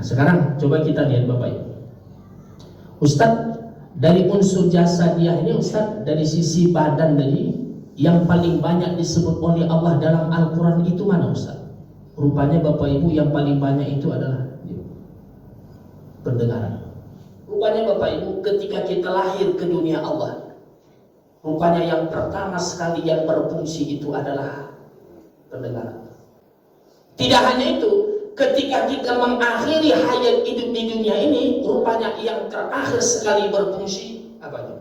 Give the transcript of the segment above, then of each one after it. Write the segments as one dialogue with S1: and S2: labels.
S1: sekarang coba kita lihat Bapak Ibu. Ustadz, dari unsur jasadiah ini Ustadz, dari sisi badan tadi yang paling banyak disebut oleh Allah dalam Al-Quran itu mana Ustadz? Rupanya Bapak Ibu yang paling banyak itu adalah pendengaran. Rupanya Bapak Ibu ketika kita lahir ke dunia Allah, rupanya yang pertama sekali yang berfungsi itu adalah pendengaran. Tidak hanya itu, ketika kita mengakhiri hayat hidup di dunia ini, rupanya yang terakhir sekali berfungsi apa itu?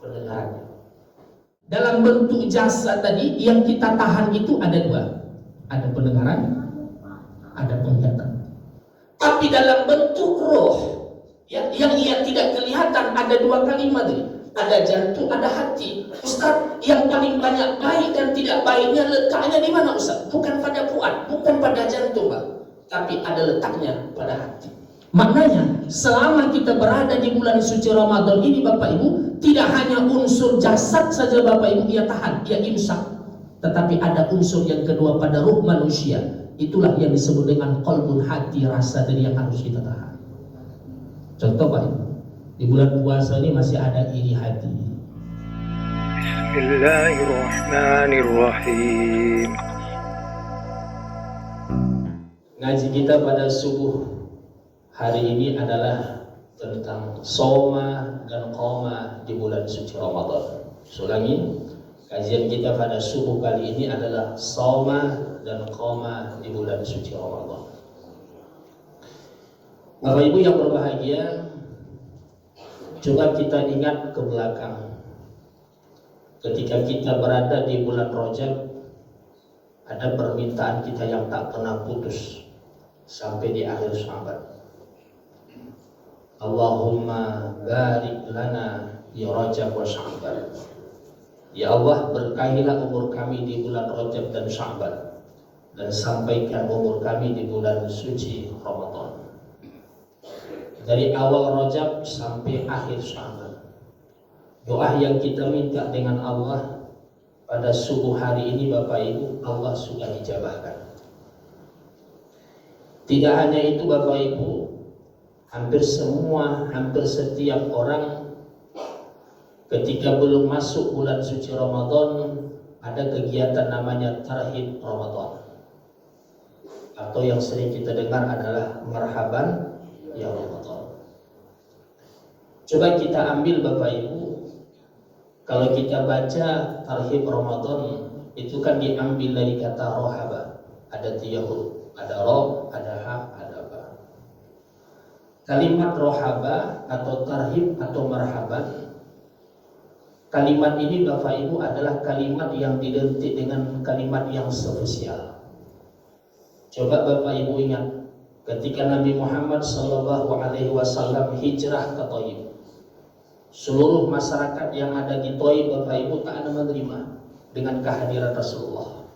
S1: Pendengaran. Dalam bentuk jasa tadi yang kita tahan itu ada dua, ada pendengaran, ada penglihatan. Tapi dalam bentuk roh yang ia tidak kelihatan ada dua kalimat tadi, ada jantung, ada hati. Ustaz, yang paling banyak baik dan tidak baiknya letaknya di mana Ustaz? Bukan pada fuad, bukan pada jantung Pak, tapi ada letaknya pada hati. Maknanya selama kita berada di bulan suci Ramadan ini Bapak Ibu, tidak hanya unsur jasad saja Bapak Ibu ia tahan, ia imsak, tetapi ada unsur yang kedua pada ruh manusia. Itulah yang disebut dengan qalbun, hati, rasa dari yang harus kita tahan. Contoh Pak Ibu, di bulan puasa ini masih ada iri hati. Bismillahirrahmanirrahim. Ngaji kita pada subuh hari ini adalah tentang soma dan qoma di bulan suci Ramadan. Ulangi, kajian kita pada subuh kali ini adalah soma dan qoma di bulan suci Ramadan. Bapak Ibu yang berbahagia, coba kita ingat ke belakang. Ketika kita berada di bulan Rajab, ada permintaan kita yang tak pernah putus sampai di akhir Sya'ban. Allahumma barik lana di Rajab wa Sya'ban. Ya Allah, berkahilah umur kami di bulan Rajab dan Sya'ban, dan sampaikan umur kami di bulan suci Ramadan. Dari awal Rajab sampai akhir Sya'ban, doa yang kita minta dengan Allah pada subuh hari ini Bapak Ibu, Allah sudah ijabahkan. Tidak hanya itu Bapak Ibu, hampir setiap orang ketika belum masuk bulan suci Ramadan ada kegiatan namanya tarhib Ramadan, atau yang sering kita dengar adalah marhaban ya Ramadan. Coba kita ambil Bapak Ibu, kalau kita baca tarhib Ramadan itu kan diambil dari kata rohaba, ada 3 huruf, ada roh, ada ha, ada ba. Kalimat rohaba atau tarhib atau marhaban, kalimat ini Bapak Ibu adalah kalimat yang identik dengan kalimat yang spesial. Coba Bapak Ibu ingat ketika Nabi Muhammad SAW hijrah ke Thaif, seluruh masyarakat yang ada di Thaif Bapak Ibu tak ada menerima dengan kehadiran Rasulullah.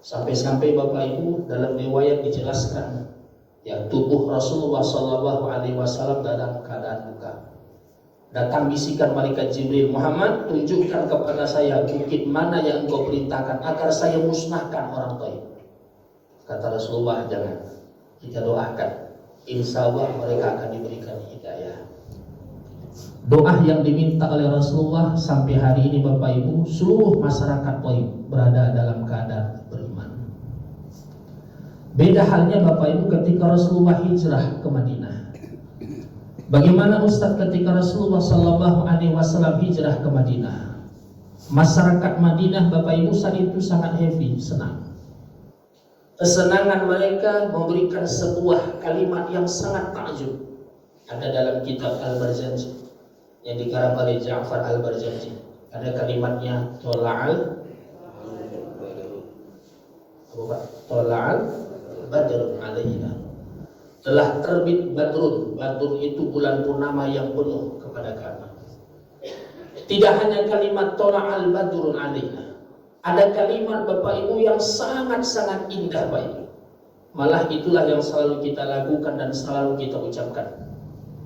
S1: Sampai-sampai Bapak Ibu dalam riwayat dijelaskan, ya, tubuh Rasulullah SAW dalam keadaan luka. Datang bisikan malaikat Jibril, Muhammad, tunjukkan kepada saya bukit mana yang engkau perintahkan agar saya musnahkan orang Thaif. Kata Rasulullah, jangan, kita doakan, insya Allah mereka akan diberikan hidayah. Doa yang diminta oleh Rasulullah sampai hari ini Bapak Ibu, seluruh masyarakat Thaif berada dalam keadaan beriman. Beda halnya Bapak Ibu ketika Rasulullah hijrah ke Madinah. Bagaimana Ustaz ketika Rasulullah SAW hijrah ke Madinah? Masyarakat Madinah Bapak Ibu saat itu sangat happy, senang. Kesenangan mereka memberikan sebuah kalimat yang sangat takjub. Ada dalam kitab Al-Barzanji yang dikarang oleh Ja'far Al-Barzanji. Ada kalimatnya Tola'al Badrun alaina. Telah terbit Badrun. Badrun itu bulan purnama yang penuh kepada kami. Tidak hanya kalimat Tola'al Badrun alaina, ada kalimat Bapak Ibu yang sangat-sangat indah Bapak Ibu. Malah itulah yang selalu kita lakukan dan selalu kita ucapkan.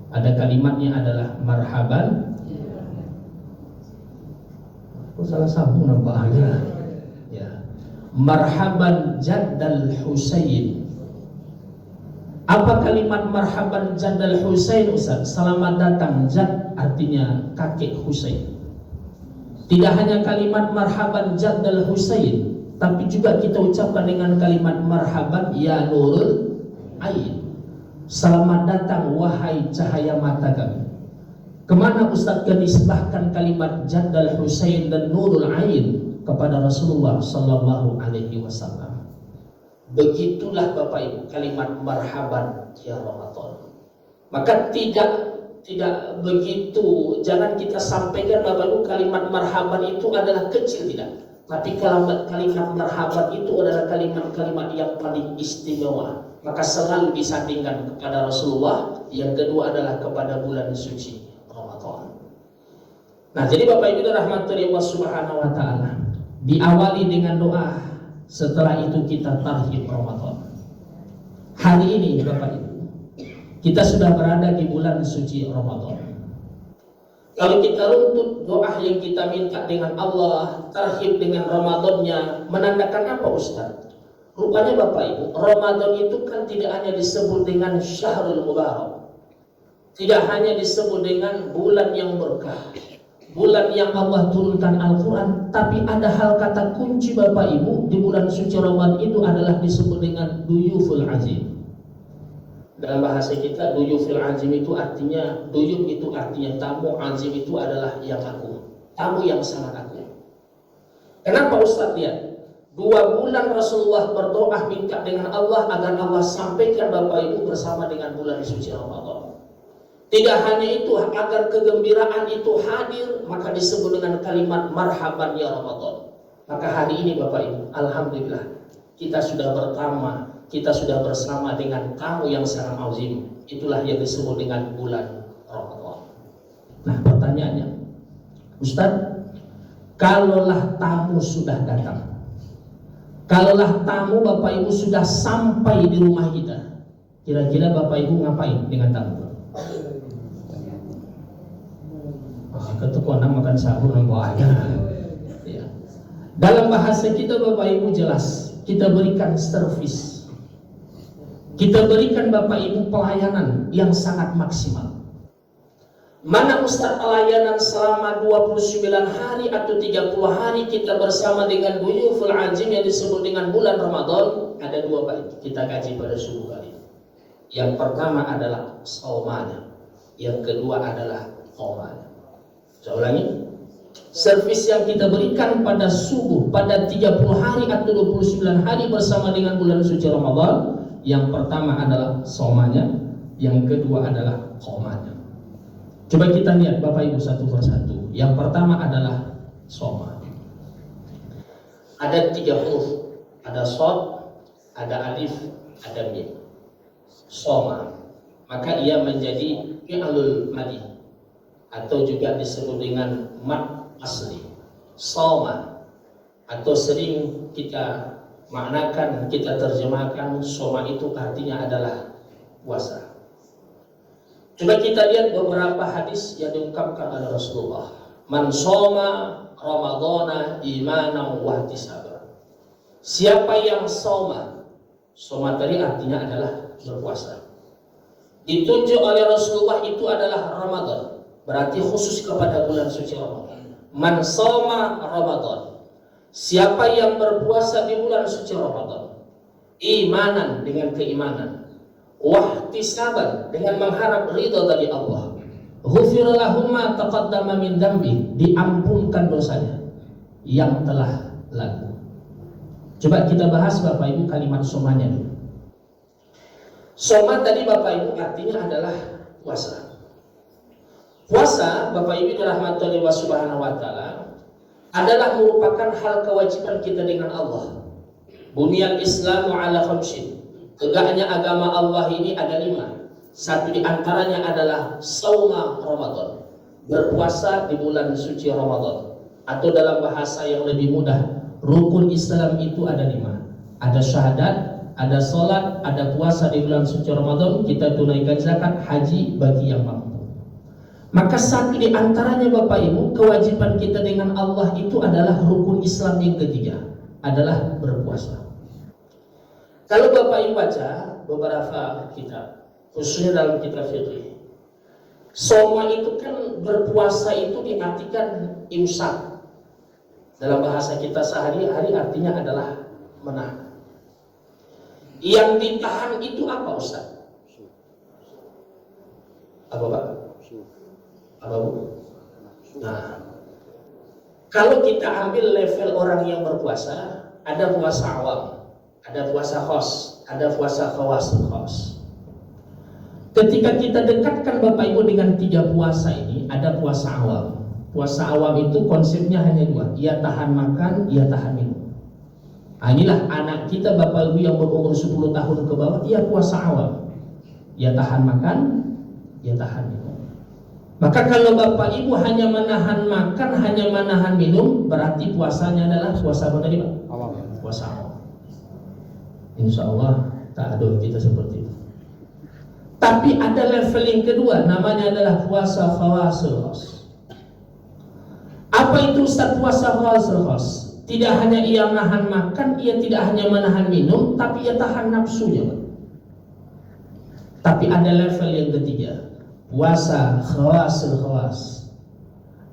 S1: Ada kalimatnya adalah marhaban. Salah sambung nampaknya. Ya. Marhaban Jaddal Husain. Apa kalimat marhaban Jaddal Husain Ustaz? Selamat datang Jad artinya kakek Husain. Tidak hanya kalimat marhaban Jaddal Husain, tapi juga kita ucapkan dengan kalimat marhaban ya nurul ain. Selamat datang wahai cahaya mata kami. Kemana Ustaz menisbahkan kalimat Jaddal Husain dan nurul ain kepada Rasulullah sallallahu alaihi wasallam? Begitulah Bapak Ibu kalimat marhaban ya Ramadan. Maka tidak begitu, jangan kita sampaikan Bapak Ibu kalimat marhaban itu adalah kecil, tidak. Tapi kalimat marhaban itu adalah kalimat-kalimat yang paling istimewa. Maka selalu disandingkan kepada Rasulullah. Yang kedua adalah kepada bulan suci Ramadan. Nah, jadi Bapak Ibu rahmatullahi Allah subhanahu wa ta'ala, diawali dengan doa. Setelah itu kita tarhib Ramadan. Hari ini Bapak Ibu, kita sudah berada di bulan suci Ramadan. Kalau kita runtut doa yang kita minta dengan Allah, tarhib dengan Ramadannya, menandakan apa Ustaz? Rupanya Bapak Ibu, Ramadan itu kan tidak hanya disebut dengan Syahrul Mubarak, tidak hanya disebut dengan bulan yang berkah, bulan yang Allah turunkan Al-Quran, tapi ada hal kata kunci Bapak Ibu di bulan suci Ramadan itu adalah disebut dengan duyuful azim. Dalam bahasa kita duyuful azim itu artinya, duyuf itu artinya tamu, azim itu adalah yang agung, tamu yang sangat agung. Kenapa Ustaz? Lihat, 2 bulan Rasulullah berdoa minta dengan Allah agar Allah sampaikan Bapak Ibu bersama dengan bulan suci Ramadan. Tidak hanya itu, agar kegembiraan itu hadir, maka disebut dengan kalimat marhaban ya Ramadan. Maka hari ini Bapak Ibu, alhamdulillah kita sudah bersama dengan tamu yang sangat azim. Itulah yang disebut dengan bulan Ramadan. Nah, pertanyaannya, Ustaz, kalaulah tamu sudah datang, kalaulah tamu Bapak Ibu sudah sampai di rumah kita, kira-kira Bapak Ibu ngapain dengan tamu? Ketua makan sahur aja. Ya. Dalam bahasa kita Bapak Ibu jelas, kita berikan servis, kita berikan Bapak Ibu pelayanan yang sangat maksimal. Mana Ustaz pelayanan selama 29 hari atau 30 hari kita bersama dengan duyuful azim yang disebut dengan bulan Ramadan? Ada 2 baik kita kaji pada subuh kali. Yang pertama adalah saumanya, yang kedua adalah qomanya. Saya ulangi, servis yang kita berikan pada subuh, pada 30 hari atau 29 hari bersama dengan bulan suci Ramadan, yang pertama adalah somanya, yang kedua adalah qomanya. Coba kita lihat Bapak Ibu satu persatu. Yang pertama adalah soma. Ada 3 huruf, ada shad, ada alif, ada mim. Soma, maka ia menjadi fi'lul madhi atau juga disebut dengan mad asli. Soma, atau sering kita maknakan, kita terjemahkan soma itu artinya adalah puasa. Coba kita lihat beberapa hadis yang diungkapkan oleh Rasulullah. Man soma ramadhana imanan wa ihtisaban. Siapa yang soma, soma tadi artinya adalah berpuasa, ditunjuk oleh Rasulullah itu adalah Ramadan, berarti khusus kepada bulan suci Ramadan. Man soma Ramadan, siapa yang berpuasa di bulan suci Ramadan, imanan dengan keimanan, wahtisaban dengan mengharap ridha dari Allah, ghufira lahum ma taqaddama min dambi, diampunkan dosanya yang telah lalu. Coba kita bahas Bapak Ibu kalimat somanya dulu. Soma tadi Bapak Ibu artinya adalah puasa. Puasa Bapak Ibu dirahmati Allah Subhanahu wa taala adalah merupakan hal kewajiban kita dengan Allah. Bunyal Islamu ala khamsin. Tegaknya agama Allah ini ada 5. Satu di antaranya adalah sauma Ramadan, berpuasa di bulan suci Ramadan. Atau dalam bahasa yang lebih mudah, rukun Islam itu ada 5. Ada syahadat, ada sholat, ada puasa di bulan suci Ramadan, kita tunaikan zakat, haji bagi yang mampu. Maka satu di antaranya Bapak Ibu, kewajiban kita dengan Allah itu adalah rukun Islam yang ketiga, adalah berpuasa. Kalau Bapak Ibu baca beberapa kitab, khususnya dalam kitab fikih. Soma itu kan berpuasa itu diartikan imsak. Dalam bahasa kita sehari-hari artinya adalah menahan. Yang ditahan itu apa Ustaz? Apa Pak? Apa Bu? Nah, kalau kita ambil level orang yang berpuasa, ada puasa awam, ada puasa khos, ada puasa khos. Ketika kita dekatkan Bapak Ibu dengan 3 puasa ini, ada puasa awam. Puasa awam itu konsepnya hanya 2, ia tahan makan, ia tahan minum. Nah, inilah anak kita Bapak Ibu yang berumur 10 tahun ke bawah, ia puasa awam. Ia tahan makan, ia tahan minum. Maka kalau Bapak Ibu hanya menahan makan, hanya menahan minum, berarti puasanya adalah puasa apa tadi Pak? Awam. Puasa awam. Insya Allah tak ada kita seperti itu. Tapi ada level yang kedua, namanya adalah puasa khawasul khos. Apa itu Ustaz puasa khawasul khos? Tidak hanya ia menahan makan, ia tidak hanya menahan minum, tapi ia tahan nafsunya Pak. Tapi ada level yang ketiga, puasa khawasul khos.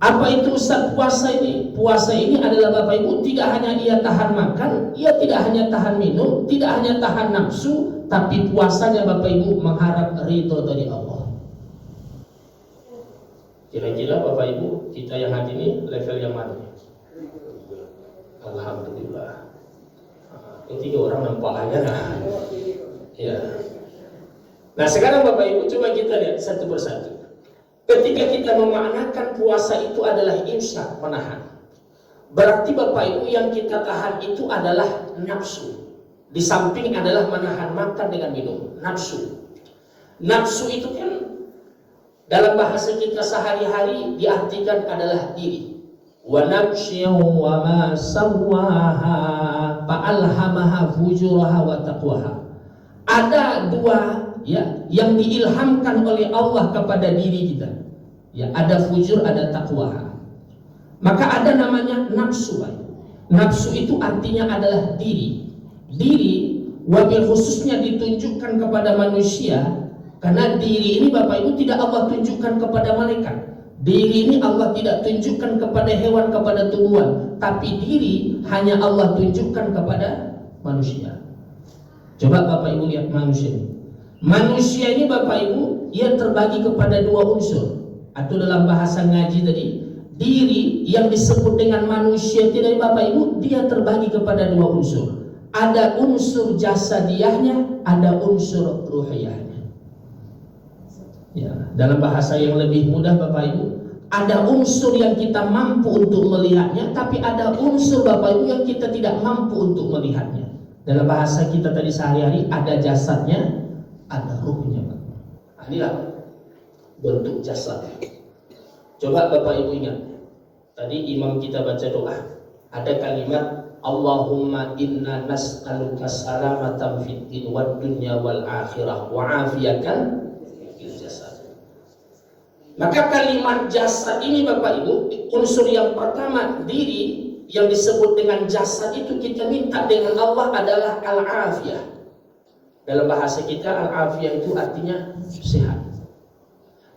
S1: Apa itu Ustaz puasa ini? Puasa ini adalah Bapak Ibu tidak hanya ia tahan makan, ia tidak hanya tahan minum, tidak hanya tahan nafsu, tapi puasanya Bapak Ibu mengharap ridho dari Allah. Kira-kira Bapak Ibu kita yang hari ini level yang mana? Alhamdulillah. Ini 3 orang nampak aja nah. Ya. Nah sekarang Bapak Ibu coba kita lihat satu persatu. Ketika kita memaknakan puasa itu adalah imsak, menahan, berarti Bapak Ibu yang kita tahan itu adalah nafsu. Di samping adalah menahan makan dengan minum, nafsu. Nafsu itu kan dalam bahasa kita sehari-hari diartikan adalah diri. Wa nafsyin wa ma sawwaha fa'alhamaha fujuraha wa taqwaha. Ada 2 ya yang diilhamkan oleh Allah kepada diri kita. Ya, ada fujur, ada taqwa. Maka ada namanya nafsu. Nafsu itu artinya adalah diri. Diri wabil khususnya ditunjukkan kepada manusia, karena diri ini Bapak Ibu tidak Allah tunjukkan kepada malaikat. Diri ini Allah tidak tunjukkan kepada hewan, kepada tumbuhan, tapi diri hanya Allah tunjukkan kepada manusia. Coba Bapak Ibu lihat manusia ini. Manusia ini Bapak Ibu, ia terbagi kepada 2 unsur. Atau dalam bahasa ngaji tadi, diri yang disebut dengan manusia dari Bapak Ibu, dia terbagi kepada 2 unsur. Ada unsur jasadiahnya, ada unsur ruhiyahnya. Ya, dalam bahasa yang lebih mudah Bapak Ibu, ada unsur yang kita mampu untuk melihatnya, tapi ada unsur Bapak Ibu yang kita tidak mampu untuk melihatnya. Dalam bahasa kita tadi sehari-hari, ada jasadnya, ada ruhnya. Inilah bentuk jasad. Coba Bapak Ibu ingat, tadi imam kita baca doa, ada kalimat Allahumma inna nas'aluka salamatan fid din wad dunya wal akhirah wa afiatan fil jasad. Maka kalimat jasad ini Bapak Ibu, unsur yang pertama diri yang disebut dengan jasad itu kita minta dengan Allah adalah al-afiyah. Dalam bahasa kita al-afiyah itu artinya sehat.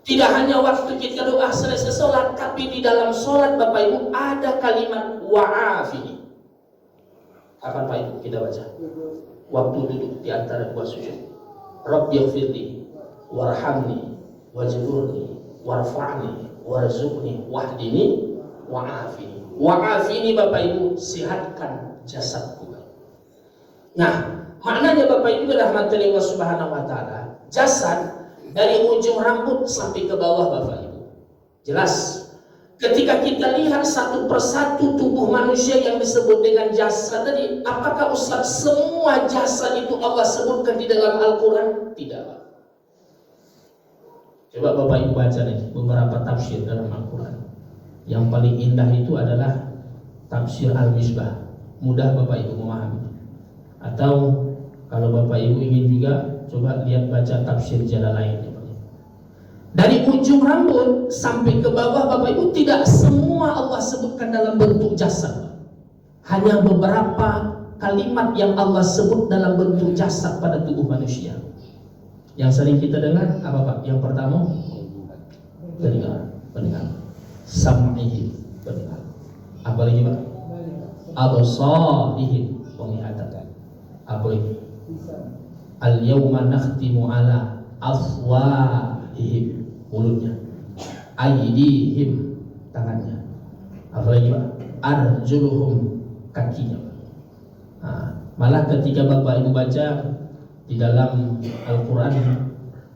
S1: Tidak hanya waktu kita doa selesai sholat, tapi di dalam sholat Bapak Ibu ada kalimat wa'afi. Kapan Pak Ibu kita baca? Waktu duduk di antara 2 sujud. Rabbighfirli warhamni wajburni warfa'ni warzuqni wahdini wa'afini. Wa'afini Bapak Ibu, sehatkan jasadku. Nah, maknanya Bapak Ibu rahmatan Allah Subhanahu wa taala, jasad dari ujung rambut sampai ke bawah Bapak Ibu. Jelas. Ketika kita lihat satu persatu tubuh manusia yang disebut dengan jasad tadi, apakah Ustaz semua jasad itu Allah sebutkan di dalam Al-Quran? Tidak. Coba Bapak Ibu baca nih beberapa tafsir dalam Al-Quran. Yang paling indah itu adalah tafsir Al-Misbah. Mudah Bapak Ibu memahami. Atau kalau Bapak Ibu ingin juga, coba lihat baca tafsir Jalalain. Dari ujung rambut sampai ke bawah Bapak Ibu tidak semua Allah sebutkan dalam bentuk jasad. Hanya beberapa kalimat yang Allah sebut dalam bentuk jasad pada tubuh manusia. Yang sering kita dengar apa Pak? Yang pertama pendengar. Sam'ihim, pendengar. Apa lagi Pak? Absarihim, penglihatan. Apa lagi? Al-yawma nakhtimu ala afwahihim, mulutnya. Aydihim, tangannya. Apa lagi Pak? Arjuluhum, kakinya. Malah ketika Bapak Ibu baca di dalam Al-Quran,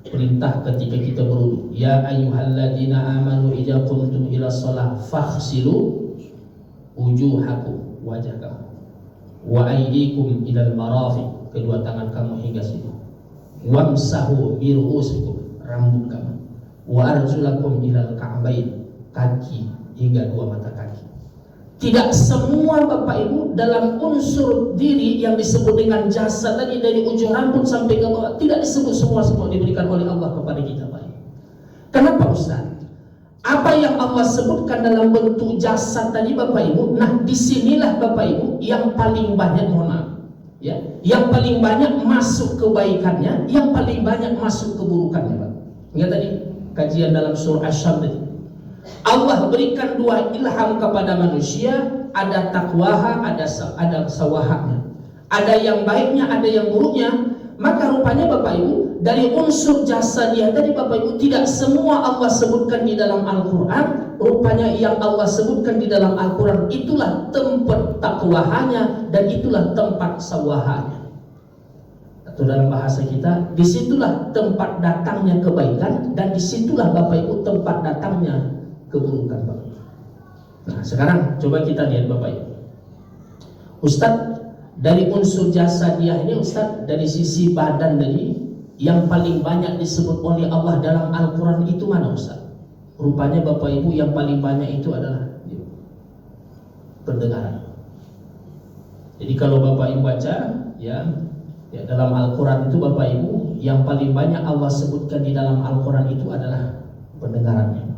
S1: perintah ketika kita berwudu, ya ayyuhalladzina amanu idza qumtum ila shalah faghsilu wujuhakum, wajah kamu, wa aydikum ilal marafiq, kedua tangan kamu hingga situ, wamsahu bi ru'usikum, rambut kamu, wa arjulakum ilal ka'bain, kaki hingga dua mata kaki. Tidak semua Bapak Ibu dalam unsur diri yang disebut dengan jasad tadi, dari ujung rambut sampai ke bawah, tidak disebut semua diberikan oleh Allah kepada kita Pak Ibu. Kenapa Ustaz? Apa yang Allah sebutkan dalam bentuk jasad tadi Bapak Ibu, nah disinilah Bapak Ibu yang paling banyak, mohon maaf ya, yang paling banyak masuk kebaikannya, yang paling banyak masuk keburukannya Pak. Ingat tadi kajian dalam surah Asy-Syams tadi, Allah berikan dua ilham kepada manusia, ada takwaha, ada sawahanya, ada yang baiknya, ada yang buruknya. Maka rupanya Bapak Ibu, dari unsur jasadiah tadi Bapak Ibu, tidak semua Allah sebutkan di dalam Al-Quran. Rupanya yang Allah sebutkan di dalam Al-Quran itulah tempat takwahanya dan itulah tempat sawahanya. Atau dalam bahasa kita, disitulah tempat datangnya kebaikan dan disitulah Bapak Ibu tempat datangnya keburukan Bapak. Nah sekarang coba kita lihat Bapak Ibu, Ustadz, dari unsur jasadiah ini Ustadz, dari sisi badan tadi yang paling banyak disebut oleh Allah dalam Al-Quran itu mana Ustadz? Rupanya Bapak Ibu yang paling banyak itu adalah pendengaran. Jadi kalau Bapak Ibu baca ya dalam Al-Quran itu Bapak Ibu, yang paling banyak Allah sebutkan di dalam Al-Quran itu adalah pendengarannya.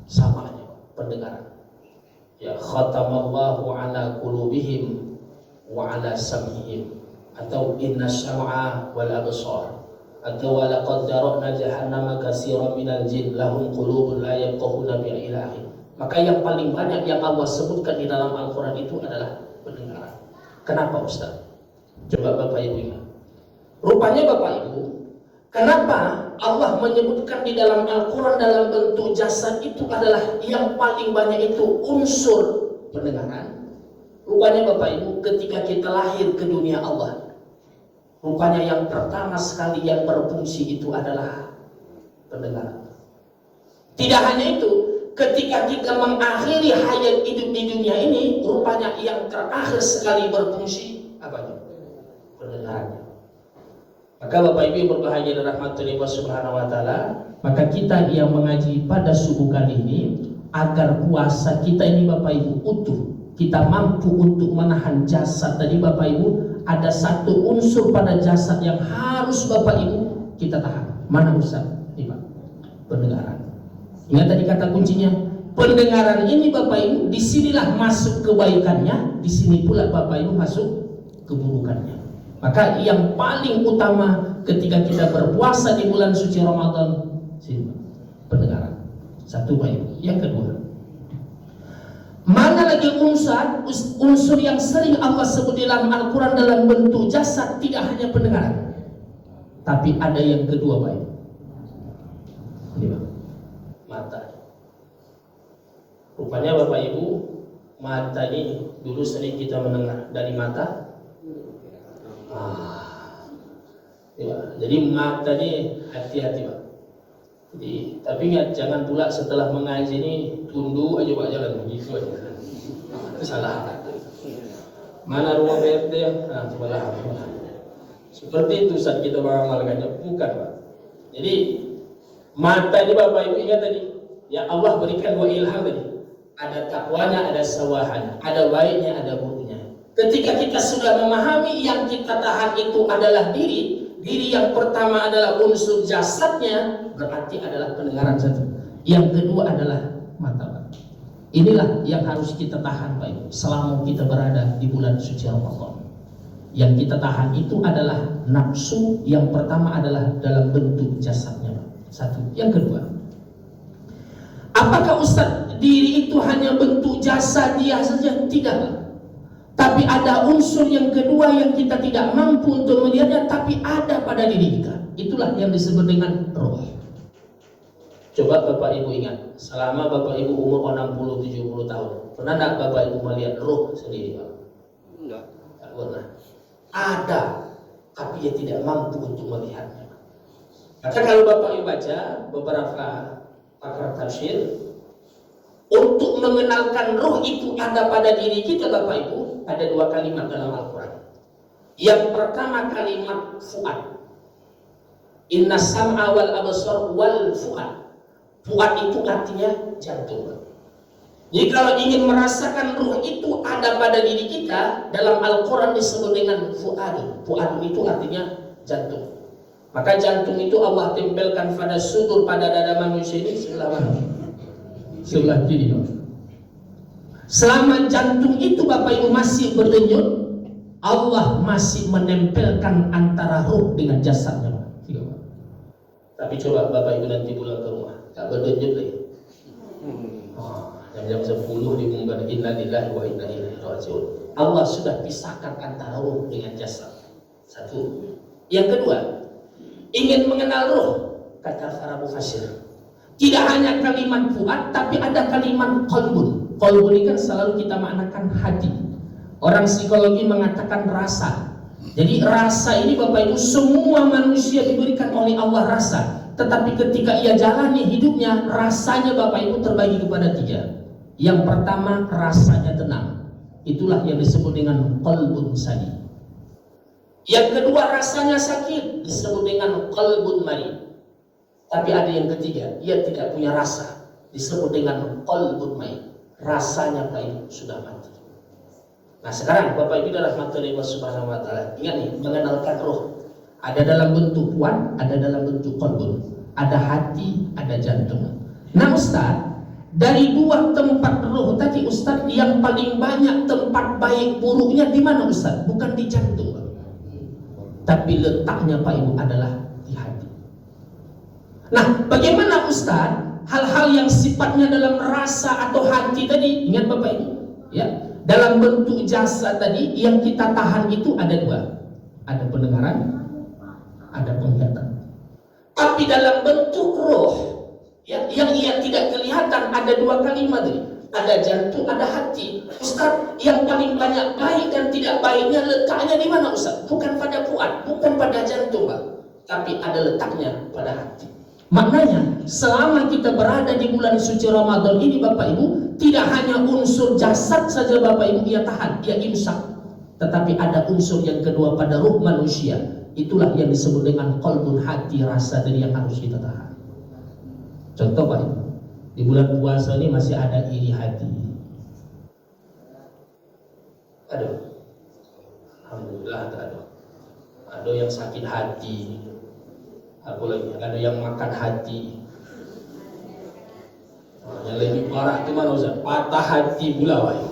S1: Samanya, pendengaran. Ya khatamallahu ala qulubihim wa ala sam'ihim, atau inna syam'a wal absar, atau walaqad dara'na jahannama katsiran minal jin lahum qulubun la yafqahuna biha ila akhir. Maka yang paling banyak yang Allah sebutkan di dalam Al-Quran itu adalah pendengaran. Kenapa Ustaz? Coba Bapak Ibu ingat. Rupanya Bapak Ibu, kenapa Allah menyebutkan di dalam Al-Quran dalam bentuk jasad itu adalah yang paling banyak itu unsur pendengaran? Rupanya Bapak Ibu, ketika kita lahir ke dunia Allah, rupanya yang pertama sekali yang berfungsi itu adalah pendengaran. Tidak hanya itu, ketika kita mengakhiri hayat hidup di dunia ini, rupanya yang terakhir sekali berfungsi apa? Pendengarannya. Maka Bapak Ibu yang berbahagia dan rahmatullahi wa subhanahu wa ta'ala, maka kita yang mengaji pada subuh kali ini, agar puasa kita ini Bapak Ibu utuh, kita mampu untuk menahan jasad tadi Bapak Ibu, ada satu unsur pada jasad yang harus Bapak Ibu kita tahan. Mana Ustaz? Ini Pak, pendengaran. Ingat tadi kata kuncinya, pendengaran ini Bapak Ibu, disinilah masuk kebaikannya, disini pula Bapak Ibu masuk keburukannya. Maka yang paling utama ketika kita berpuasa di bulan suci Ramadan, pendengaran. Satu Pak Ibu. Yang kedua, mana lagi unsur yang sering Allah sebut dalam Al-Quran dalam bentuk jasad, tidak hanya pendengaran, tapi ada yang kedua Pak Ibu. Ini Pak, mata. Rupanya Bapak Ibu, mata ini dulu sering kita mendengar dari mata. Ya, jadi mata ini hati-hati Pak. Jadi, tapi ingat, jangan pula setelah mengaji ini tunduk aja Pak, jalan begitu aja. Salah. Mana rumah PRT ya? Nah, sebelah. Seperti itu saat kita mengamalkannya, bukan Pak. Jadi mata ini Bapak Ibu ingat tadi, ya Allah berikan dua ilham tadi. Ada takwanya, ada sawahanya, ada baiknya, ada buruknya. Ketika kita sudah memahami yang kita tahan itu adalah diri yang pertama adalah unsur jasadnya, berarti adalah pendengaran satu. Yang kedua adalah mata Pak. Inilah yang harus kita tahan Pak Ibu selama kita berada di bulan suci Ramadan. Yang kita tahan itu adalah nafsu. Yang pertama adalah dalam bentuk jasadnya. Satu. Yang kedua, apakah Ustaz diri itu hanya bentuk jasad dia saja? Tidak. Tapi ada unsur yang kedua yang kita tidak mampu untuk melihatnya, tapi ada pada diri kita. Itulah yang disebut dengan roh. Coba Bapak Ibu ingat, selama Bapak Ibu umur 60-70 tahun, pernah tidak Bapak Ibu melihat roh sendiri? Enggak. Tak pernah. Ada, tapi dia tidak mampu untuk melihatnya. Maka kalau Bapak Ibu baca beberapa pakar tafsir, untuk mengenalkan roh itu ada pada diri kita Bapak Ibu, ada dua kalimat dalam Al-Quran. Yang pertama kalimat fuad. Inna sam'a wal absar wal fuad. Fuad itu artinya jantung. Jadi kalau ingin merasakan ruh itu ada pada diri kita, dalam Al-Quran disebut dengan fuad. Fuad itu artinya jantung. Maka jantung itu Allah tempelkan pada sudur, pada dada manusia ini sebelah mana? Sebelah kiri. Selama jantung itu Bapak Ibu masih berdenyut, Allah masih menempelkan antara ruh dengan jasadnya. Tapi coba Bapak Ibu nanti pulang ke rumah, tak berdenyut lagi. Jam 10 diumumkan inna lillahi wa inna ilaihi raji'un. Allah sudah pisahkan antara ruh dengan jasad. Satu. Yang kedua, ingin mengenal ruh, kata para mufassir, tidak hanya kalimat fuad, tapi ada kalimat qalbun. Qalbun ini kan selalu kita maknakan hati. Orang psikologi mengatakan rasa. Jadi rasa ini Bapak Ibu, semua manusia diberikan oleh Allah rasa. Tetapi ketika ia jalani hidupnya, rasanya Bapak Ibu terbagi kepada tiga. Yang pertama, rasanya tenang. Itulah yang disebut dengan qalbun sadi. Yang kedua, rasanya sakit, disebut dengan qalbun mari. Tapi ada yang ketiga, ia tidak punya rasa, disebut dengan qalbun mai. Rasanya Bapak Ibu sudah mati. Nah sekarang Bapak Ibu dalam materi Allah Subhanahu wa taala, ingat nih, mengenalkan roh. Ada dalam bentuk fuad, ada dalam bentuk qalbun. Ada hati, ada jantung. Nah Ustaz, dari dua tempat roh tadi Ustaz, yang paling banyak tempat baik buruknya di mana Ustaz? Bukan di jantung, tapi letaknya Pak Ibu adalah di hati. Nah, bagaimana Ustaz hal-hal yang sifatnya dalam rasa atau hati tadi? Ingat Bapak Ibu, ya, dalam bentuk jasad tadi yang kita tahan itu ada dua. Ada pendengaran, ada penglihatan. Tapi dalam bentuk roh, ya, yang ia tidak kelihatan, ada dua kalimat tadi. Ada jantung, ada hati. Ustaz, yang paling banyak baik dan tidak baiknya letaknya di mana Ustaz? Bukan pada fuad, bukan pada jantung Pak, tapi ada letaknya pada hati. Maknanya selama kita berada di bulan suci Ramadan ini Bapak Ibu, tidak hanya unsur jasad saja Bapak Ibu ia tahan, ia imsak, tetapi ada unsur yang kedua pada ruh manusia. Itulah yang disebut dengan qalbun, hati, rasa dari yang harus kita tahan. Contoh Pak Ibu, di bulan puasa ini masih ada iri hati. Aduh, alhamdulillah ada. Ada yang sakit hati. Aku lagi ada yang makan hati. Yang lebih parah itu mana Ustaz? Patah hati pula Pak Ibu.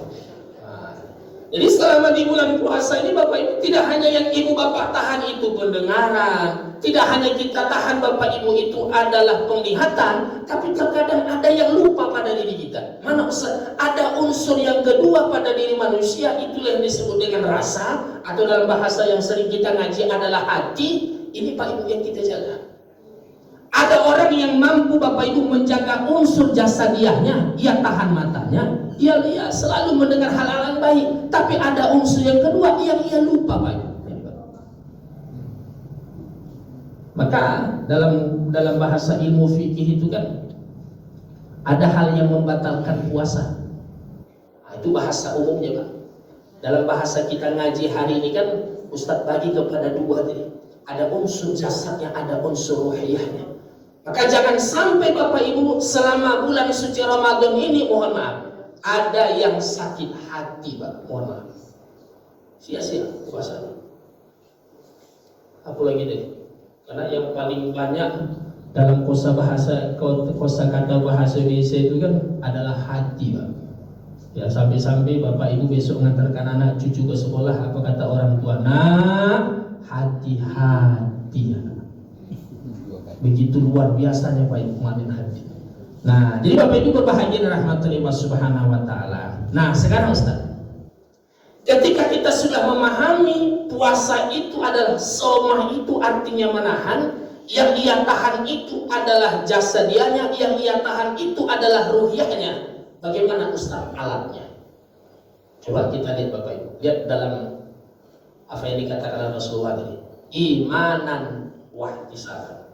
S1: Jadi selama di bulan puasa ini Bapak Ibu, tidak hanya yang Ibu Bapak tahan itu pendengaran, tidak hanya kita tahan Bapak Ibu itu adalah penglihatan, tapi terkadang ada yang lupa pada diri kita. Mana Ustaz? Ada unsur yang kedua pada diri manusia, itulah yang disebut dengan rasa, atau dalam bahasa yang sering kita ngaji adalah hati. Ini Pak Ibu yang kita jaga. Ada orang yang mampu Bapak Ibu menjaga unsur jasadiahnya, ia tahan matanya, ia selalu mendengar hal-hal yang baik, tapi ada unsur yang kedua yang ia lupa Pak Ibu. Maka dalam bahasa ilmu fikih itu kan ada hal yang membatalkan puasa. Nah, itu bahasa umumnya Pak. Dalam bahasa kita ngaji hari ini kan Ustadz bagi kepada dua tadi. Ada unsur jasadnya, ada unsur ruhiyahnya. Maka jangan sampai Bapak Ibu selama bulan suci Ramadan ini, mohon maaf, ada yang sakit hati Pak, mohon maaf, sia-sia puasa. Apa lagi deh? Karena yang paling banyak dalam kosakata bahasa Indonesia itu kan adalah hati Pak. Ya, sampai-sampai bapak ibu besok mengantarkan anak cucu ke sekolah, apa kata orang tua? Nah, hati-hati ya. Begitu luar biasanya Pak Ibu kemarin hati. Nah, jadi bapak ibu berbahagia rahmatullahi wa subhanahu wa ta'ala. Nah, sekarang Ustaz, ketika kita sudah memahami puasa itu adalah soma, itu artinya menahan, yang ia tahan itu adalah jasadianya, yang ia tahan itu adalah ruhiyahnya. Bagaimana Ustaz alatnya? Coba kita lihat Bapak Ibu. Lihat dalam apa yang dikatakan oleh Rasulullah tadi. Imanan wahtisaban.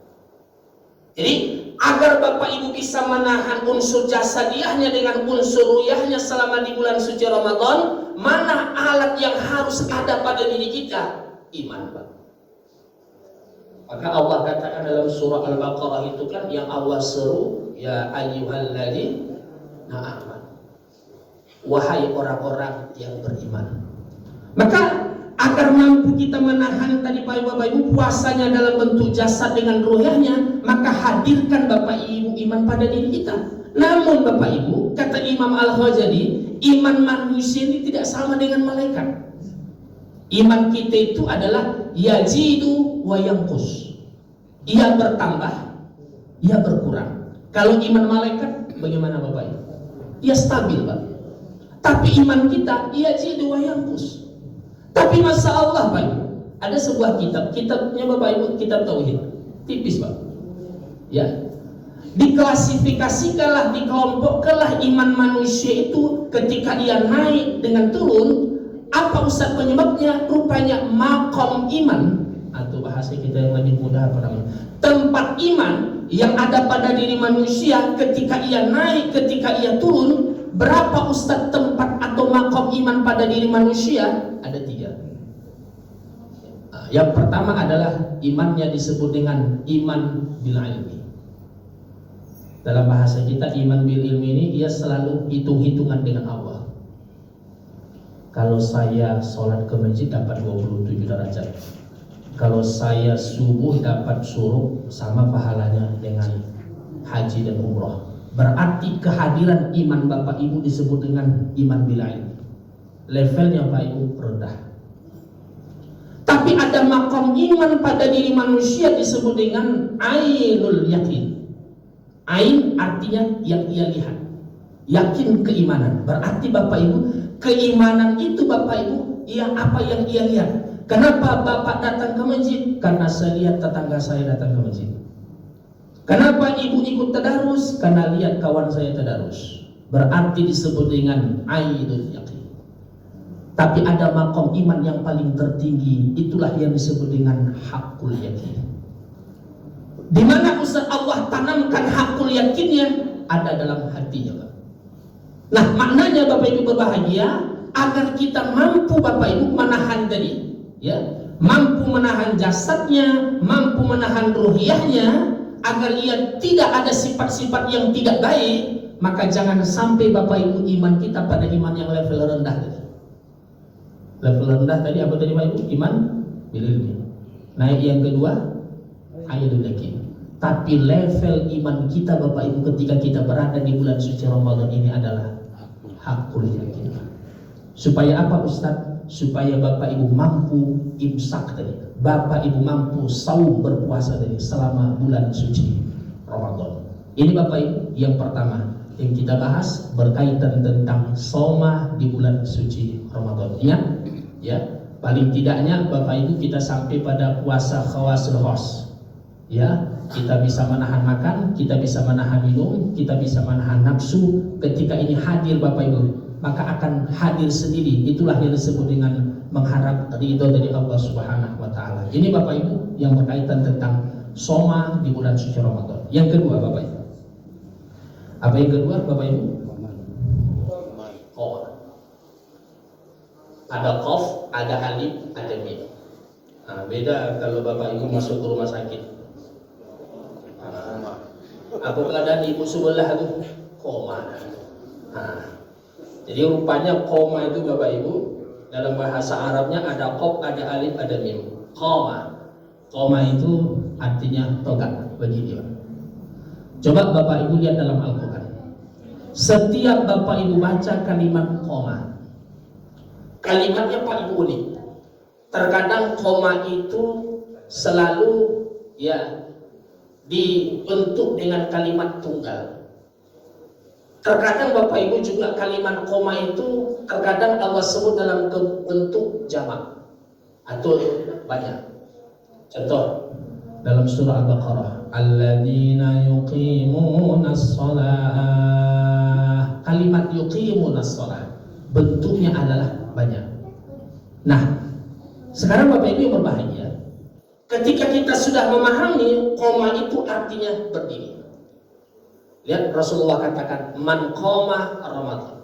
S1: Jadi agar Bapak Ibu bisa menahan unsur jasadiahnya dengan unsur ruhiyahnya selama di bulan suci Ramadan, mana alat yang harus ada pada diri kita? Iman, Pak. Maka Allah katakan dalam surah Al-Baqarah itu kan yang Allah seru, ya ayyuhalladzina aman, wahai orang-orang yang beriman. Maka agar mampu kita menahan tadi Bapak Ibu puasanya dalam bentuk jasad dengan ruhiyahnya, maka hadirkan Bapak Ibu iman pada diri kita. Namun Bapak Ibu, kata Imam Al-Ghazali, iman manusia ini tidak sama dengan malaikat. Iman kita itu adalah yazidu wa yanqus. Ia bertambah, ia berkurang. Kalau iman malaikat bagaimana Bapak Ibu? Ia stabil, Pak. Tapi iman kita ia yazidu wa yanqus. Tapi Masya Allah Pak Ibu, ada sebuah kitabnya Bapak Ibu, kitab tauhid, tipis Pak. Ya, diklasifikasikanlah, dikelompokkanlah iman manusia itu ketika ia naik dengan turun. Apa Ustaz penyebabnya? Rupanya makom iman, atau bahasa kita yang lebih mudah apa namanya? Tempat iman yang ada pada diri manusia ketika ia naik, ketika ia turun. Berapa Ustaz tempat atau makom iman pada diri manusia? Ada 3. Yang pertama adalah imannya disebut dengan iman bil ilmi. Dalam bahasa kita iman bil ilmi ini ia selalu hitung-hitungan dengan Allah. Kalau saya sholat ke masjid dapat 27 derajat. Kalau saya subuh dapat suruh sama pahalanya dengan haji dan umroh. Berarti kehadiran iman Bapak Ibu disebut dengan iman bil ilmi. Levelnya Bapak Ibu rendah. Tapi ada makom iman pada diri manusia disebut dengan ainul yakin. Ain artinya yang ia lihat. Yakin keimanan. Berarti Bapak Ibu, keimanan itu Bapak Ibu, ya apa yang ia lihat. Kenapa Bapak datang ke masjid? Karena saya lihat tetangga saya datang ke masjid. Kenapa ibu ikut tadarus? Karena lihat kawan saya tadarus. Berarti disebut dengan ainul yakin. Tapi ada makom iman yang paling tertinggi, itulah yang disebut dengan hakul yakin. Di mana Ustaz Allah tanamkan hakul yakinnya? Ada dalam hatinya, Pak. Nah, maknanya Bapak Ibu berbahagia agar kita mampu Bapak Ibu menahan tadi, ya, mampu menahan jasadnya, mampu menahan ruhiyahnya, agar ia tidak ada sifat-sifat yang tidak baik. Maka jangan sampai Bapak Ibu iman kita pada iman yang level rendah tadi. Level rendah tadi apa tadi Pak Ibu? Iman bil ilmi. Naik yang kedua ainul yakin. Tapi level iman kita Bapak Ibu ketika kita berada di bulan suci Ramadan ini adalah hakul yakin. Supaya apa Ustaz? Supaya Bapak Ibu mampu imsak tadi. Bapak Ibu mampu saum berpuasa tadi selama bulan suci Ramadan. Ini Bapak Ibu yang pertama yang kita bahas berkaitan tentang soma di bulan suci Ramadan. Ingat ya, paling tidaknya Bapak Ibu kita sampai pada puasa khawasul khos. Ya, kita bisa menahan makan, kita bisa menahan minum, kita bisa menahan nafsu. Ketika ini hadir Bapak Ibu, maka akan hadir sendiri. Itulah yang disebut dengan mengharap ridho dari Allah Subhanahu wa taala. Ini Bapak Ibu yang berkaitan tentang soma di bulan suci Ramadan. Yang kedua Bapak Ibu. Apa yang kedua Bapak Ibu? Qaf. Ada qaf, ada alif, ada mim. Nah, beda kalau Bapak Ibu masuk ke rumah sakit. Apa keadaan ibu sebelah itu? Koma. Nah, jadi rupanya koma itu Bapak Ibu dalam bahasa Arabnya ada qaf, ada alif, ada mim. Koma. Koma itu artinya tegak, berdiri. Coba Bapak Ibu lihat dalam Al-Quran. Setiap Bapak Ibu baca kalimat koma, kalimatnya paling unik. Terkadang koma itu selalu dibentuk dengan kalimat tunggal. Terkadang Bapak Ibu juga kalimat koma itu terkadang Allah sebut dalam bentuk jamak atau banyak. Contoh dalam surah Al-Baqarah, alladzina yuqimunas shalah. Kalimat yuqimunas shalah bentuknya adalah banyak. Nah, sekarang Bapak Ibu yang berbahagia, ketika kita sudah memahami koma itu artinya berdiri. Lihat Rasulullah katakan man qoma Ramadan.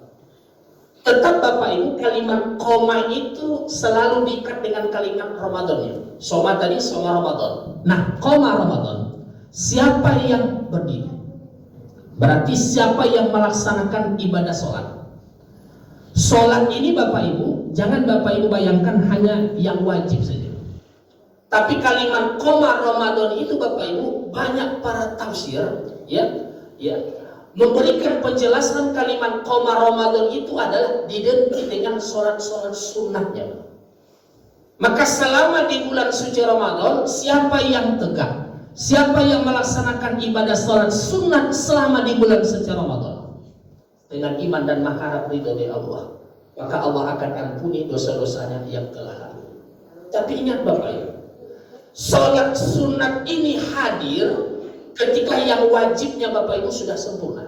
S1: Tetap Bapak Ibu kalimat koma itu selalu diikat dengan kalimat Ramadannya. Soma tadi soma Ramadan. Nah, qoma Ramadan, siapa yang berdiri? Berarti siapa yang melaksanakan ibadah sholat. Sholat ini Bapak Ibu, jangan Bapak Ibu bayangkan hanya yang wajib saja. Tapi kalimat qoma Ramadan itu Bapak Ibu banyak para tafsir memberikan penjelasan kalimat qoma Ramadan itu adalah diganti dengan sholat-sholat sunnahnya. Maka selama di bulan suci Ramadan, siapa yang tegak, siapa yang melaksanakan ibadah sholat sunnah selama di bulan suci Ramadan dengan iman dan mengharap ridho dari Allah, maka Allah akan ampuni dosa-dosanya yang telah lalu. Tapi ingat Bapak Ibu, sholat sunnah ini hadir ketika yang wajibnya Bapak Ibu sudah sempurna.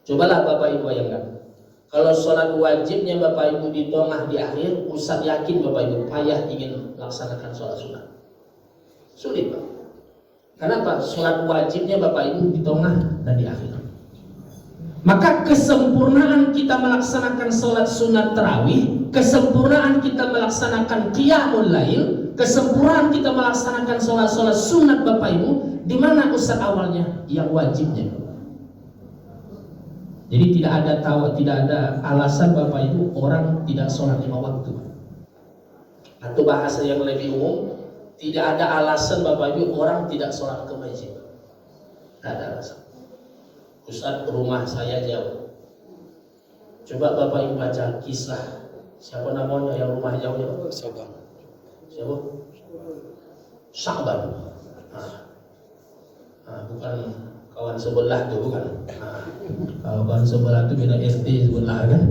S1: Cobalah Bapak Ibu bayangkan, kalau sholat wajibnya Bapak Ibu di tengah di akhir, Ustaz yakin Bapak Ibu payah ingin melaksanakan sholat sunnah. Sulit Pak. Kenapa? Sholat wajibnya Bapak Ibu di tengah dan di akhir. Maka kesempurnaan kita melaksanakan sholat sunat tarawih, kesempurnaan kita melaksanakan qiyamul lail, kesempurnaan kita melaksanakan sholat-sholat sunat Bapak Ibu, di mana Ustaz awalnya? Yang wajibnya. Jadi tidak ada alasan Bapak Ibu orang tidak sholat 5 waktu. Atau bahasa yang lebih umum, tidak ada alasan Bapak Ibu orang tidak sholat ke masjid. Tidak ada alasan. Ustaz, rumah saya jauh. Coba Bapak Ibu baca kisah siapa namanya yang rumah jauhnya? Sya'ban. Siapa? Sya'ban. Bukan kawan sebelah tuh, bukan. Kalau kawan sebelah itu beda SD sebelah kan.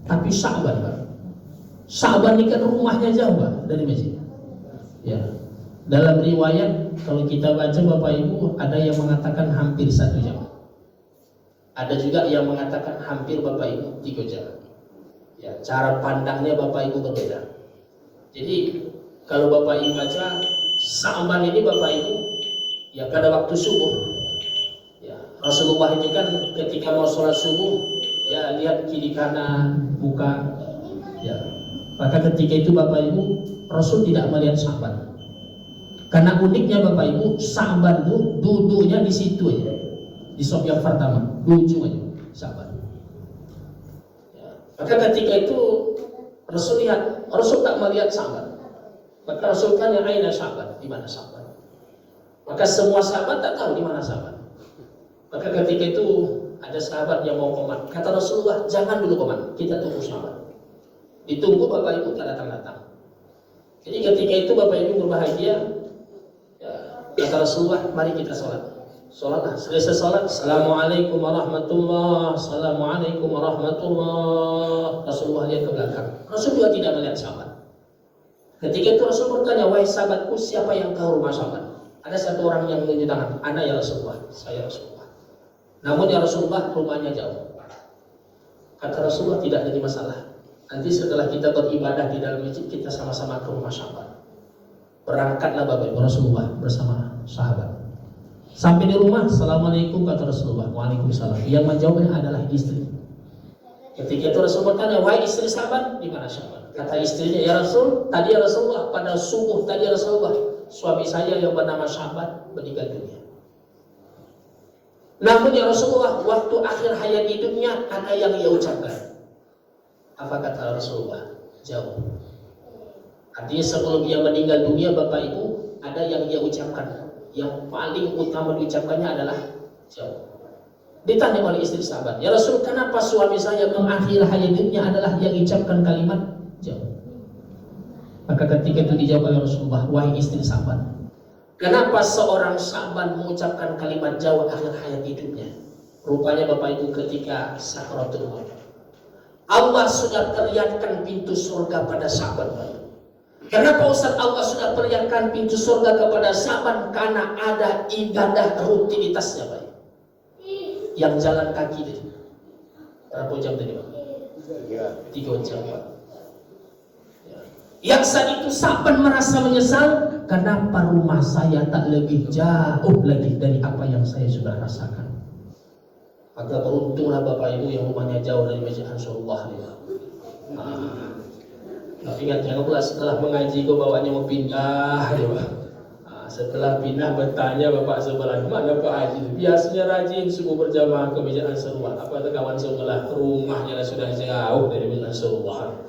S1: Tapi Sya'ban Pak. Sya'ban ini kan rumahnya jauh Pak dari masjid. Ya. Dalam riwayat kalau kita baca Bapak Ibu ada yang mengatakan hampir 1 jam. Ada juga yang mengatakan hampir Bapak Ibu 3 jam. Ya, cara pandangnya Bapak Ibu berbeda. Jadi kalau Bapak Ibu baca Sya'ban ini Bapak Ibu ya pada waktu subuh. Ya, Rasulullah ini kan ketika mau sholat subuh ya lihat kiri kanan buka. Ya, maka ketika itu Bapak Ibu Rasul tidak melihat Sya'ban. Karena uniknya Bapak Ibu Sya'ban itu duduknya di situ aja. Di sop yang pertama, ujung aja, Sya'ban. Ya. Maka ketika itu Rasul lihat, Rasul tak melihat Sya'ban. Maka Rasul tanya, aina Sya'ban? Di mana Sya'ban? Maka semua sahabat tak tahu di mana Sya'ban. Maka ketika itu ada sahabat yang mau komat. Kata Rasulullah, jangan dulu komat, kita tunggu Sya'ban. Ditunggu Bapak Ibu tak datang-datang. Jadi ketika itu Bapak Ibu berbahagia. Ya, kata Rasulullah, mari kita sholat. Sholatlah, selesai sholat, Assalamualaikum warahmatullahi wabarakatuh. Assalamualaikum warahmatullahi. Rasulullah lihat ke belakang. Rasul juga tidak melihat sahabat. Ketika itu Rasul bertanya, wahai sahabatku, siapa yang tahu rumah sahabat? Ada satu orang yang menunjuk tangan, ana ya Rasulullah, saya Rasulullah. Namun ya Rasulullah, rumahnya jauh. Kata Rasulullah, tidak jadi masalah. Nanti setelah kita beribadah di dalam masjid, kita sama-sama ke rumah sahabat. Berangkatlah Bapak Ibu Rasulullah bersama sahabat. Sampai di rumah, Assalamualaikum kata Rasulullah. Waalaikumsalam. Yang menjawabnya adalah istri. Ketika itu Rasul bertanya, wahai istri sahabat, di mana sahabat? Kata istrinya, ya Rasul, tadi ya Rasulullah, pada subuh tadi ya Rasulullah, suami saya yang bernama sahabat meninggal dunia. Namun ya Rasulullah, waktu akhir hayat hidupnya ada yang ia ucapkan. Apa kata Rasulullah? Jauh. Artinya sebelum ia meninggal dunia Bapak Ibu, ada yang ia ucapkan. Yang paling utama diucapkannya adalah jauh. Ditanya oleh istri sahabat, ya Rasul, kenapa suami saya mengakhiri hayatnya adalah yang ucapkan kalimat jauh? Maka ketika itu dijawab oleh Rasulullah, wahai istri sahabat, kenapa seorang sahabat mengucapkan kalimat jauh akhir hayat hidupnya? Rupanya Bapak Ibu ketika sakaratul maut, Allah sudah perlihatkan pintu surga pada sahabat. Kenapa Ustaz Allah sudah perlihatkan pintu surga kepada sahabat? Karena ada ibadah rutinitasnya, Pak. Yang jalan kaki itu berapa jam tadi, Pak? 3 jam, Pak. Yang saat itu sahabat merasa menyesal, kenapa rumah saya tak lebih jauh lagi dari apa yang saya sudah rasakan. Maka beruntunglah Bapak Ibu yang rumahnya jauh dari Masjid Ansarullah. Ingat jangan pula setelah mengaji kau bawanya mau pindah, setelah pindah bertanya bapak sebelah, mana Pak Haji? Biasanya rajin subuh berjamaah ke Masjid Ansarullah. Apa kawan sebelah rumahnya sudah jauh dari Masjid Ansarullah.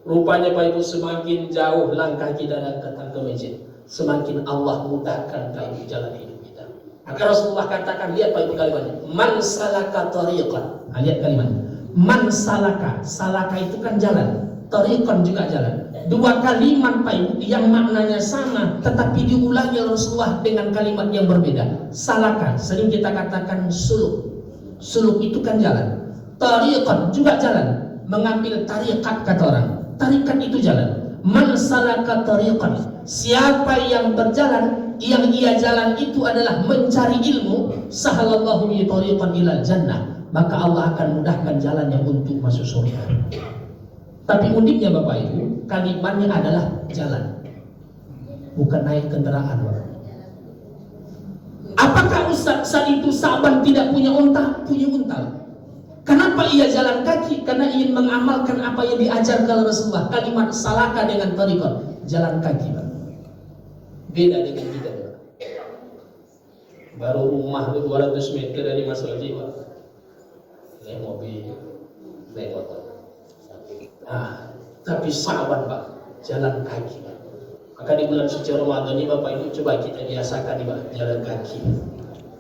S1: Rupanya Pak Ibu semakin jauh langkah kita datang ke masjid, semakin Allah mudahkan Pak Ibu jalan hidup kita. Maka Rasulullah katakan, lihat Pak Ibu kalimatnya, man salaka tariqan. Lihat kalimat, man salaka. Salaka itu kan jalan, tariqan juga jalan. Dua kalimat Pak Ibu yang maknanya sama, tetapi diulangi Rasulullah dengan kalimat yang berbeda. Salaka, sering kita katakan suluk. Suluk itu kan jalan. Tariqan juga jalan, mengambil tariqat kata orang. Tarikat itu jalan. Man salaka tariqan, siapa yang berjalan, yang ia jalan itu adalah mencari ilmu, sahalallahu bi tariqan ilal jannah, maka Allah akan mudahkan jalannya untuk masuk surga. Tapi uniknya Bapak Ibu, kalimatnya adalah jalan, bukan naik kendaraan. Apakah Ustaz saat itu sahabat tidak punya unta? Punya unta. Kenapa ia jalan kaki? Karena ingin mengamalkan apa yang diajarkan Rasulullah. Kalimat salaka dengan tariqah, jalan kaki, Pak. Beda dengan kita, Pak. Baru rumah 200 meter dari Masjid Jiwa, naik mobil, naik motor. Tapi sahabat, Pak, jalan kaki, Pak. Maka di bulan suci Ramadan ini Bapak Ibu coba kita biasakan, Pak, jalan kaki.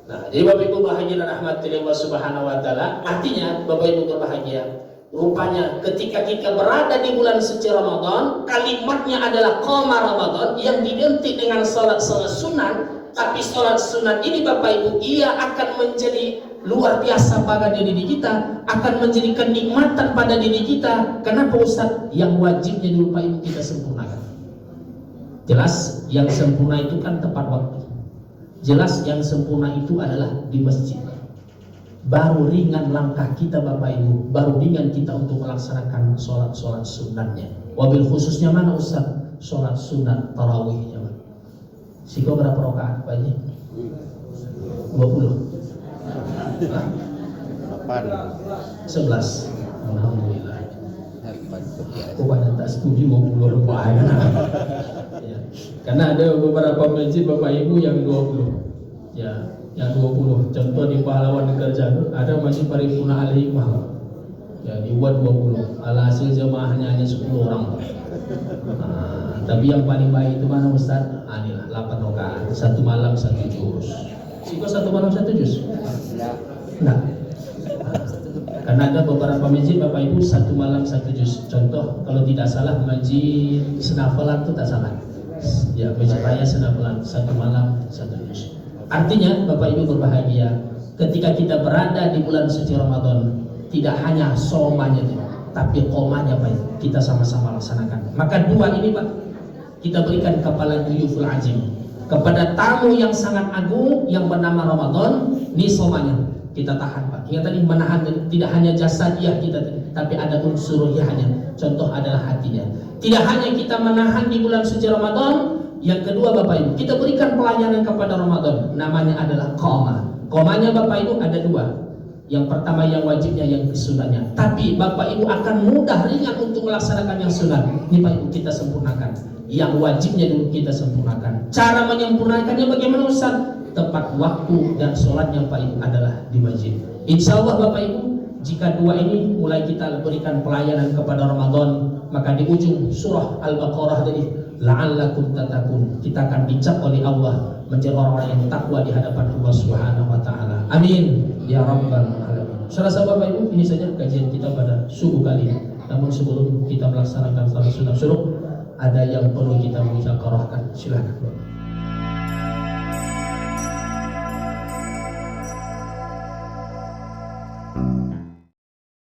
S1: Nah, jadi Bapak Ibu bahagia dan rahmati Allah Subhanahu wa taala. Artinya Bapak Ibu berbahagia. Rupanya ketika kita berada di bulan suci Ramadan, kalimatnya adalah qoma Ramadan yang diganti dengan salat-salat sunat. Tapi salat sunat ini Bapak Ibu, ia akan menjadi luar biasa pada diri kita, akan menjadi kenikmatan pada diri kita. Kenapa Ustaz? Yang wajibnya di Bapak Ibu kita sempurnakan. Jelas yang sempurna itu kan tepat waktu. Jelas yang sempurna itu adalah di masjid. Baru ringan langkah kita Bapak Ibu, baru ringan kita untuk melaksanakan sholat-sholat sunatnya. Wabil khususnya mana Ustaz? Sholat sunat tarawihnya. Siko berapa rakaat Pak Haji? 20. 11. Alhamdulillah. Kok banyak tak setuju 20 rakaat? Ya. Karena ada beberapa masjid Bapak Ibu yang 20. Ya, yang 20. Contoh di Pahlawan Kerajaan ada masjid Paripurna Al-Hikmah. Ya, dibuat 20. Alhasil jemaahnya hanya 10 orang. Tapi yang paling baik itu mana Ustaz? Inilah 8 rakaat, 1 malam 1 juz. Siko 1 malam 1 juz? Nah. Karena ada beberapa masjid Bapak Ibu 1 malam 1 juz. Contoh kalau tidak salah masjid Senapelan itu tak salah. Ya, masjid raya Senapelan 1 malam 1 juz. Artinya Bapak Ibu berbahagia ketika kita berada di bulan suci Ramadan, tidak hanya somanya tapi qomanya Pak, kita sama-sama laksanakan. Maka dua ini Pak, kita berikan kepala duyuful azim kepada tamu yang sangat agung yang bernama Ramadan. Ini somanya kita tahan Pak. Ingat tadi menahan tidak hanya jasadiah kita, tapi ada unsur ruhiyahnya. Contoh adalah hatinya. Tidak hanya kita menahan di bulan suci Ramadan, yang kedua Bapak Ibu, kita berikan pelayanan kepada Ramadan. Namanya adalah qoma. Qomanya Bapak Ibu ada dua. Yang pertama yang wajibnya, yang sunatnya. Tapi Bapak Ibu akan mudah ringan untuk melaksanakan yang sunat. Ini Pak Ibu kita sempurnakan. Yang wajibnya dulu kita sempurnakan. Cara menyempurnakannya bagaimana Ustaz? Tepat waktu dan sholatnya Pak Ibu adalah di masjid. Insya Allah Bapak Ibu, jika dua ini mulai kita berikan pelayanan kepada Ramadan, maka di ujung surah Al-Baqarah tadi, la'allakum tattaqun, kita akan dicap oleh Allah menjadi orang-orang yang takwa di hadapan Allah Subhanahu wa taala. Amin ya rabbal alamin. Saya rasa Bapak Ibu ini saja kajian kita pada subuh kali ini. Namun sebelum kita melaksanakan salat sunat syuruk, ada yang perlu kita muzakarahkan. Silakan.